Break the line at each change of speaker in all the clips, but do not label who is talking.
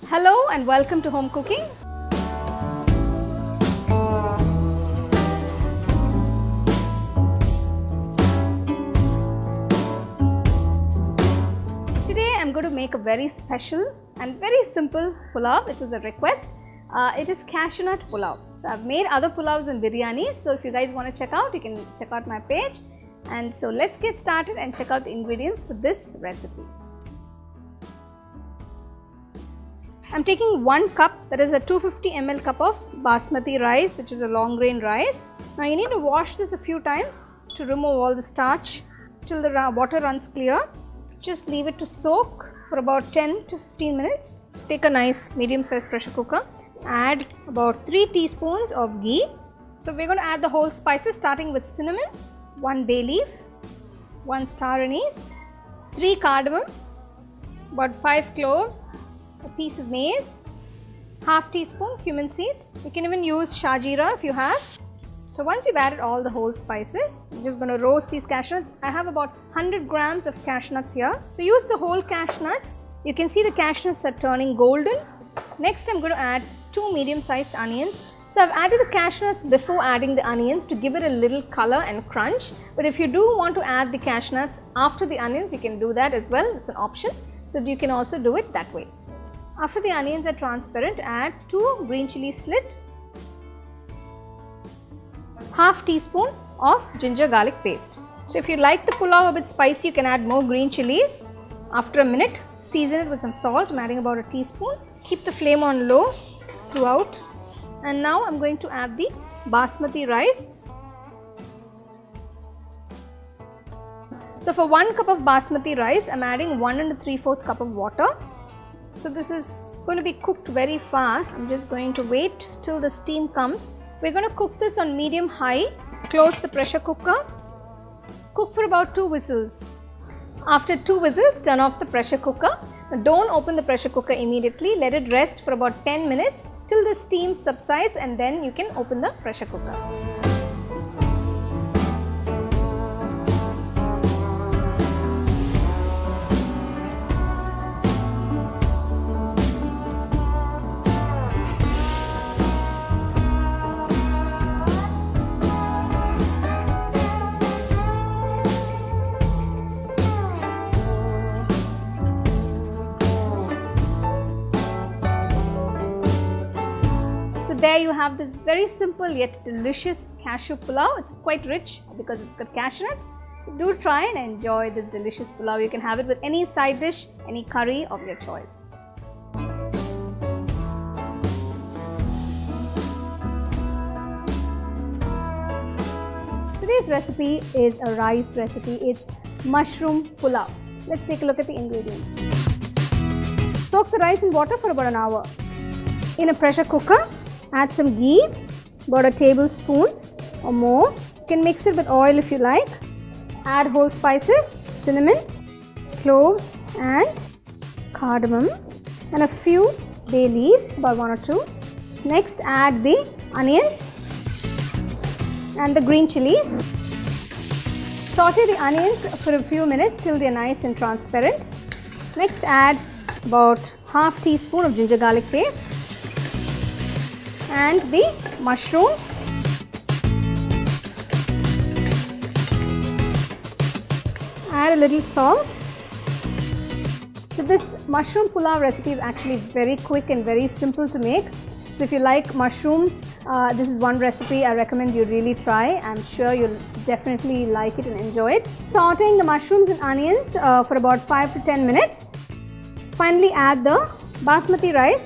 Hello and welcome to Home Cooking. Today I'm going to make a very special and very simple pulao. It was a request. It is cashew nut pulao. So I've made other pulaos and biryani. So if you guys want to check out, you can check out my page. And so let's get started and check out the ingredients for this recipe. I'm taking 1 cup, that is a 250 ml cup of basmati rice, which is a long grain rice. Now you need to wash this a few times to remove all the starch till the water runs clear. Just leave it to soak for about 10 to 15 minutes. Take a nice medium sized pressure cooker. Add about 3 teaspoons of ghee. So we're going to add the whole spices, starting with cinnamon, 1 bay leaf, 1 star anise, 3 cardamom, about 5 cloves, a piece of mace, half teaspoon cumin seeds. You can even use shajira if you have. So once you've added all the whole spices, I'm just going to roast these cashew nuts. I have about 100 grams of cashew nuts here. So use the whole cashew nuts. You can see the cashew nuts are turning golden. Next I'm going to add 2 medium sized onions. So I've added the cashew nuts before adding the onions to give it a little color and crunch. But if you do want to add the cashew nuts after the onions, you can do that as well. It's an option. So you can also do it that way. After the onions are transparent, add 2 green chilli slit, half teaspoon of ginger garlic paste. So if you like the pulao a bit spicy, you can add more green chilies. After a minute, season it with some salt. I'm adding about a teaspoon. Keep the flame on low throughout. And now I'm going to add the basmati rice. So for 1 cup of basmati rice, I'm adding 1 3/4 cup of water. So this is going to be cooked very fast. I'm just going to wait till the steam comes. We're going to cook this on medium high. Close the pressure cooker. Cook for about 2 whistles. After 2 whistles, turn off the pressure cooker. Now don't open the pressure cooker immediately. Let it rest for about 10 minutes till the steam subsides, and then you can open the pressure cooker. There you have this very simple yet delicious cashew pulao. It's quite rich because it's got cashew nuts. Do try and enjoy this delicious pulao. You can have it with any side dish, any curry of your choice. Today's recipe is a rice recipe. It's mushroom pulao. Let's take a look at the ingredients. Soak the rice in water for about an hour. In a pressure cooker, add some ghee, about a tablespoon or more. You can mix it with oil if you like. Add whole spices, cinnamon, cloves and cardamom, and a few bay leaves, about 1 or 2. Next add the onions and the green chilies. Saute the onions for a few minutes till they are nice and transparent. Next add about half teaspoon of ginger garlic paste and the mushrooms. Add a little salt. So this mushroom pulao recipe is actually very quick and very simple to make. So if you like mushrooms, this is one recipe I recommend you really try. I'm sure you'll definitely like it and enjoy it. Sauteing the mushrooms and onions for about 5 to 10 minutes. Finally add the basmati rice.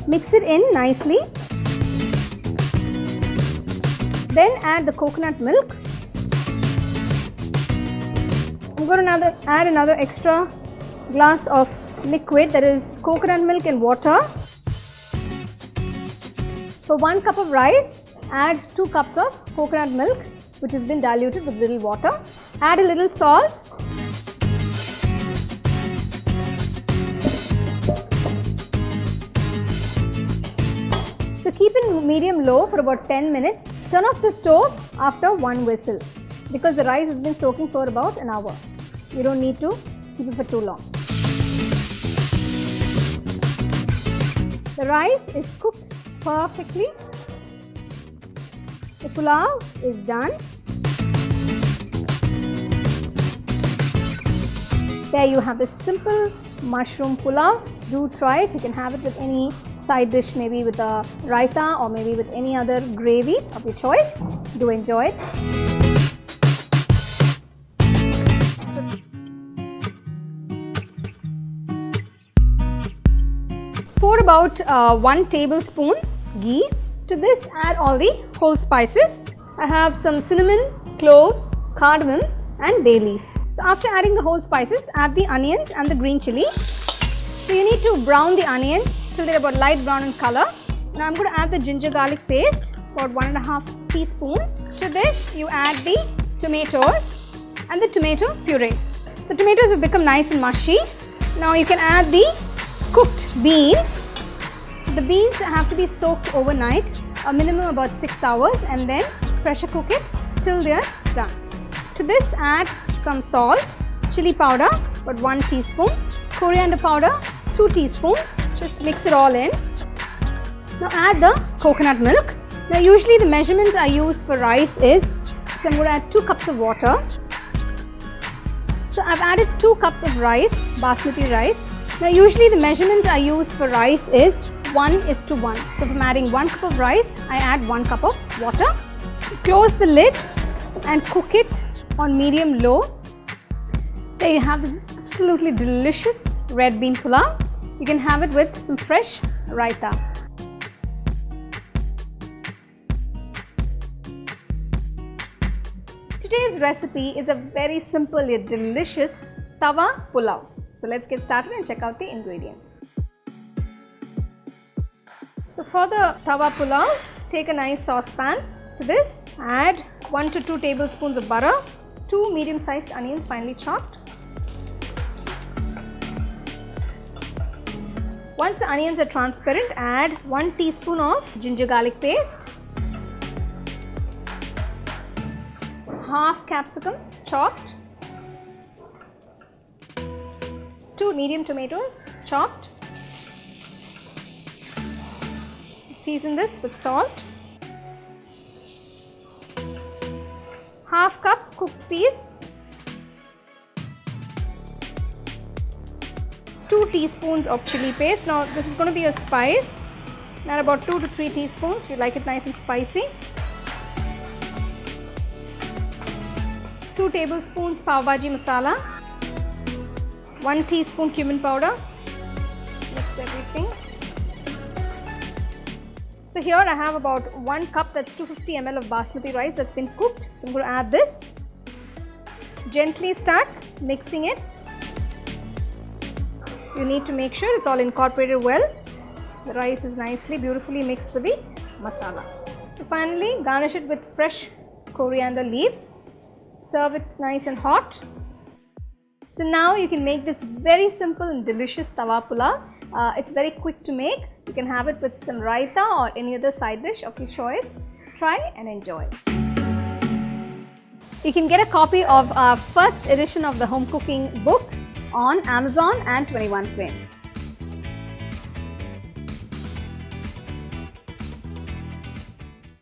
Mix it in nicely. Then add the coconut milk. I'm going to add another extra glass of liquid, that is coconut milk and water. For 1 cup of rice, add 2 cups of coconut milk, which has been diluted with little water. Add a little salt. So keep it medium-low for about 10 minutes. Turn off the stove after 1 whistle because the rice has been soaking for about an hour. You don't need to keep it for too long. The rice is cooked perfectly. The pulao is done. There you have this simple mushroom pulao. Do try it. You can have it with any side dish, maybe with a raita or maybe with any other gravy of your choice. Do enjoy it. Pour about 1 tablespoon ghee. To this, add all the whole spices. I have some cinnamon, cloves, cardamom and bay leaf. So after adding the whole spices, add the onions and the green chilli. So you need to brown the onions till they're about light brown in color. Now I'm going to add the ginger garlic paste, about 1.5 teaspoons. To this, you add the tomatoes and the tomato puree. The tomatoes have become nice and mushy. Now you can add the cooked beans. The beans have to be soaked overnight, a minimum about 6 hours, and then pressure cook it till they are done. To this, add some salt, chili powder, about 1 teaspoon, coriander powder, 2 teaspoons. Just mix it all in. Now add the coconut milk. Now usually the measurement I use for rice is, so I'm going to add 2 cups of water. So I've added 2 cups of rice, basmati rice. Now usually the measurement I use for rice is 1:1. So if I'm adding 1 cup of rice, I add 1 cup of water. Close the lid and cook it on medium low. There you have this absolutely delicious red bean pulao. You can have it with some fresh raita. Today's recipe is a very simple yet delicious tawa pulao. So let's get started and check out the ingredients. So for the tawa pulao, take a nice saucepan. To this, add 1 to 2 tablespoons of butter, 2 medium-sized onions finely chopped. Once the onions are transparent, add 1 teaspoon of ginger garlic paste, half capsicum chopped, 2 medium tomatoes chopped. Season this with salt, half cup cooked peas, 2 teaspoons of chili paste. Now this is going to be a spice. Add about 2 to 3 teaspoons if you like it nice and spicy. 2 tablespoons pav bhaji masala, 1 teaspoon cumin powder. Mix everything. So here I have about 1 cup, that's 250 ml of basmati rice that's been cooked. So I'm going to add this. Gently start mixing it. You need to make sure it's all incorporated well. The rice is nicely, beautifully mixed with the masala. So finally, garnish it with fresh coriander leaves. Serve it nice and hot. So now you can make this very simple and delicious tawa pulao. It's very quick to make. You can have it with some raita or any other side dish of your choice. Try and enjoy. You can get a copy of our first edition of the home cooking book on Amazon and 21 Frames.